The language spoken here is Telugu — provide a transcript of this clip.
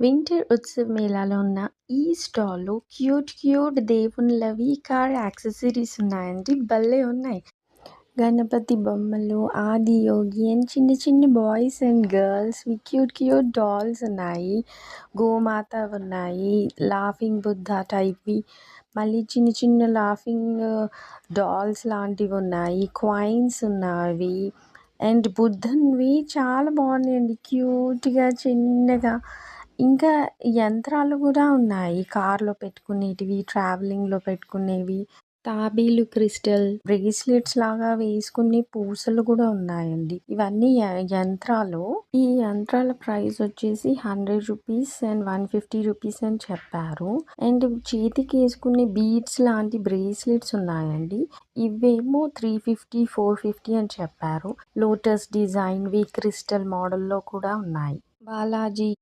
వింటర్ ఉత్సవ్ మేళాలో ఉన్న ఈ స్టాల్‌లో క్యూట్ దేవుళ్ళవి కార్ యాక్సెసరీస్ ఉన్నాయండి. భలే ఉన్నాయి. గణపతి బొమ్మలు, ఆదియోగి అండ్ చిన్న బాయ్స్ అండ్ గర్ల్స్‌వి క్యూట్ డాల్స్ ఉన్నాయి. గోమాత ఉన్నాయి. లాఫింగ్ బుద్ధ టైప్‌వి. మళ్ళీ చిన్న లాఫింగ్ డాల్స్ లాంటివున్నాయి. కాయిన్స్ ఉన్నవి. అండ్ బుద్ధన్‌వి చాలా బాగున్నాయండి. క్యూట్‌గా చిన్నగా. ఇంకా యంత్రాలు గూడా ఉన్నాయి. కార్‌లో పెట్టుకునేటివి, ట్రావెలింగ్‌లో పెట్టుకునేవి. తాబేలు క్రిస్టల్ బ్రేస్లెట్స్ లాగా వేసుకునే పూసలు గూడా ఉన్నాయండి. ఇవన్నీ యంత్రాలు. ఈ యంత్రాల ప్రైస్ వచ్చేసి రూ. 100 అండ్ రూ. 150 అని చెప్పారు. అండ్ చేతికేసుకునే బీడ్స్ లాంటి బ్రేస్లెట్స్ ఉన్నాయండి. ఇవేమో 350, 450 అని చెప్పారు. లోటస్ డిజైన్‌వి క్రిస్టల్ మోడల్‌లో కూడా ఉన్నాయి. బాలాజీ